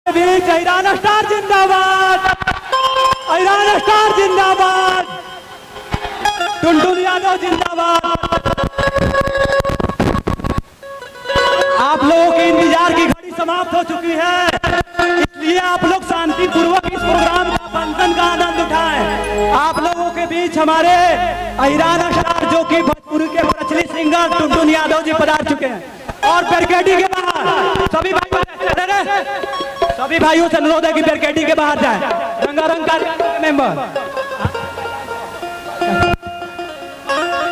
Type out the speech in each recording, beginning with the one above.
बीच Iran star जिंदाबाद, Iran star जिंदाबाद, टुनटुन यादव जिंदाबाद। आप लोगों के इंतजार की घड़ी समाप्त हो चुकी है, इसलिए आप लोग शांतिपूर्वक इस प्रोग्राम का फंक्शन का आनंद उठाएं। आप लोगों के बीच हमारे ईरान स्टार जो कि भोजपुरी के प्रचलित सिंगर टुनटुन यादव जी पधार चुके हैं और बैरिकेडिंग के बाहर सभी भाइयों से अनुरोध है कि बैरिकेडिंग के बाहर जाएं। रंगारंग का मेंबर।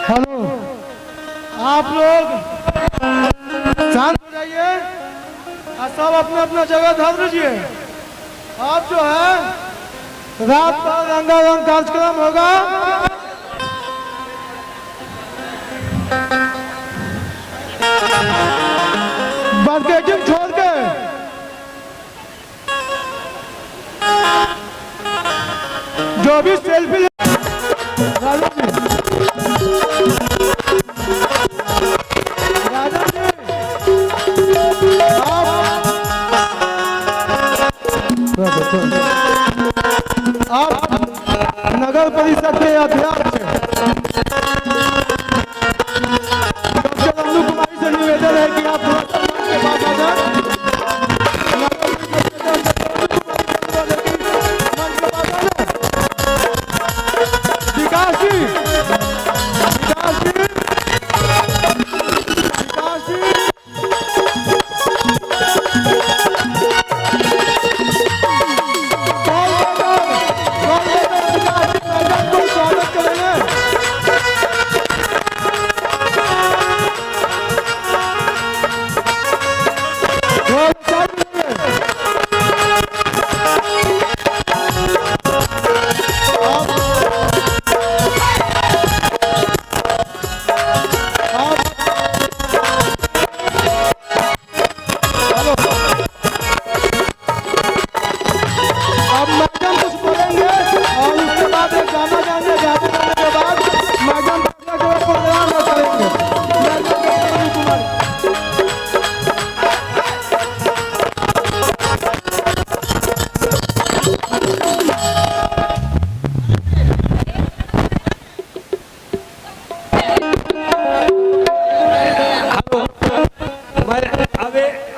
हेलो, आप लोग शांत हो जाइए और सब अपना अपना जगह धर लीजिए। आप जो है रात भर रंगारंग कार्यक्रम होगा। बैरिकेडिंग छोड़ के जो भी सेल्फी राजा जी, आप नगर परिषद के अध्यक्ष डॉक्टर अन्नू कुमारी से निवेदन है कि आप के पास आ जाए। विकास जी, विकास जी, विकास जी,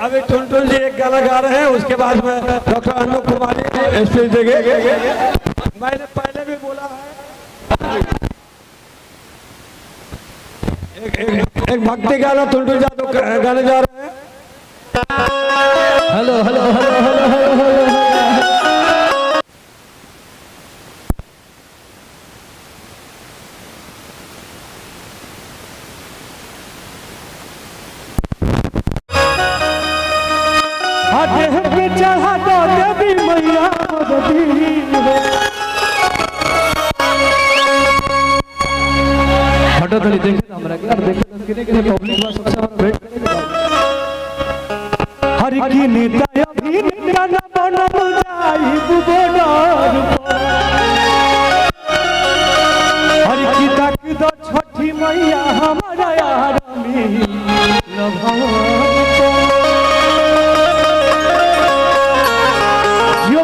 अभी टुनटुन जी एक गाना गा रहे हैं, उसके बाद में डॉक्टर अन्नू कुमारी स्पीच देंगे। मैंने पहले भी बोला है एक भक्ति गाना टुनटुन यादव गाने जा रहे हैं। Hello hello hello hello hello hello. चढ़ा दो देवी मैया हटो थोड़ी देखे हमरा के देखे किने किने पब्लिक में सबसे हमारा भेंट करेगा। हर की नेता अभिनेता न बनल जाई बुबोडर हर की तक दो छठी मैया हमारा यार में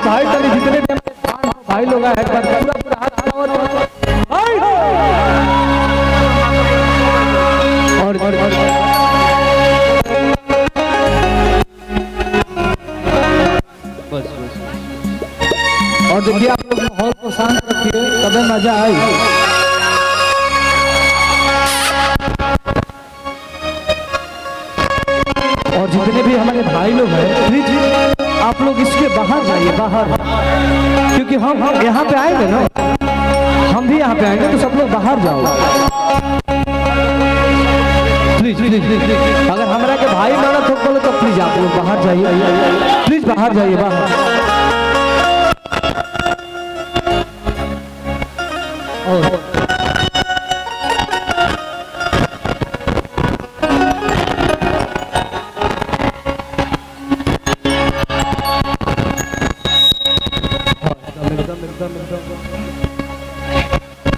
भाई तले जितने भाई लोग हैं पूरा पूरा हाथ और देखिए आप लोग माहौल को शांत रखिए तभी मजा आई। और जितने भी हमारे भाई लोग हैं प्लीज आप लोग इसके बाहर जाइए, बाहर, क्योंकि हम यहाँ पे आएंगे ना, हम भी यहाँ पे आएंगे तो सब लोग बाहर जाओ प्लीज प्लीज प्लीज। अगर हमारा के भाई माना तो बोले तो प्लीज आप लोग बाहर जाइए, प्लीज बाहर जाइए, बाहर।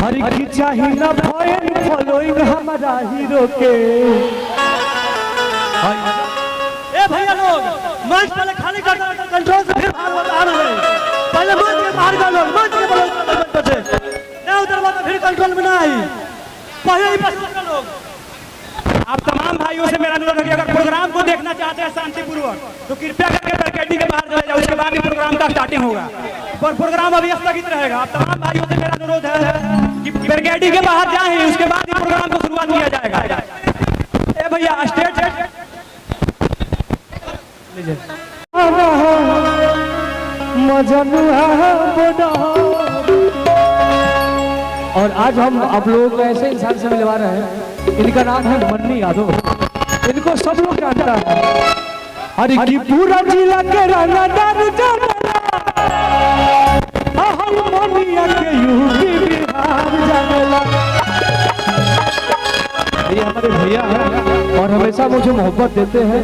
हर की चाहिए ना फॉलोइंग फॉलोइंग हमारा हीरो के। ए भैया लोग मंच पहले खाली कर दो, कंट्रोल से फिर चाहते हैं शांतिपूर्वक तो कृपया करके बैरिकेडिंग के बाहर चले जाओ, उसके बाद ही प्रोग्राम का स्टार्टिंग होगा और प्रोग्राम अभी स्थगित रहेगा। आप तमाम भाइयों से मेरा अनुरोध है कि बैरिकेडिंग के बाहर जाएं, उसके बाद ही प्रोग्राम को शुरुआत किया जाएगा। ए भैया स्टेज लीजिए। और आज हम आप लोगों को ऐसे इंसान से मिलवा रहे हैं, इनका नाम है मन्नी यादव। इनको सब लोग जानता है, अरे की पूरा जिला के रंगदार जानला, हम मन्निया के यूपी बिहार जानला। ये हमारे भैया हैं और हमेशा मुझे मोहब्बत देते हैं,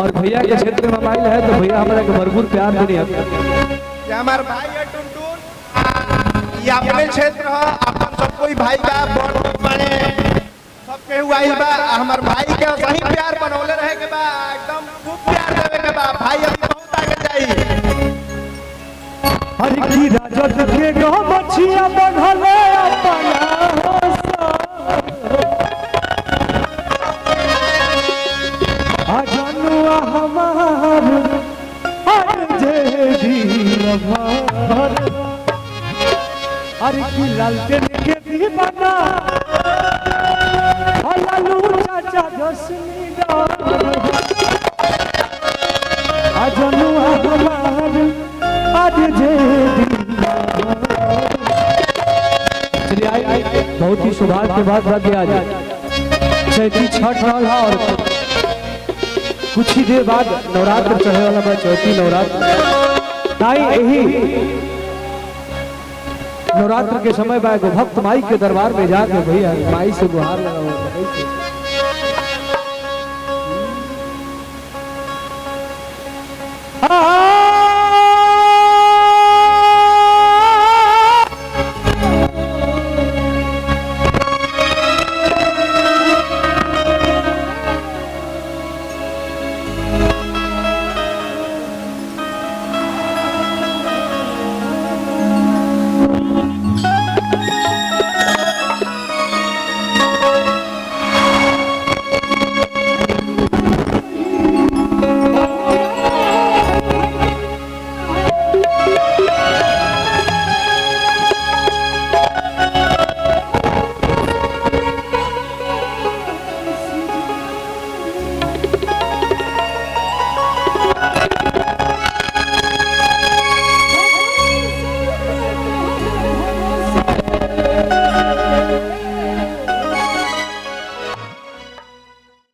और भैया के क्षेत्र में मोबाइल है तो भैया हमारा के भरपूर प्यार देनी है। हमारे भाई है टुनटुन, ये अपने क्षेत्र है, अपन सब कोई भाई का बड़ बने सबके हुआइल बा। हमार भाई के सही प्यार बनौले रहे के बा, एकदम खूब प्यार देवे के बा। भाई अभी बहुत आगे जाई। हर की राजत के गो बछिया बढ़ले अपना आजनुआ हमार हर जे दीवार, हर की लालटेन के दीवाना लालू चाचा जसमीदार, आजनुआ हमार आज जे दीवार। चलिए आई बहुत ही सौभाग्य के बाद बात आज चैती छठ वाला, और कुछ ही देर बाद नवरात्र चढ़े वाला बा, चौथी नवरात्र। ताई यही नवरात्र के समय बा एगो भक्त माई के दरबार में जाके भैया माई से गुहार लगा। हाँ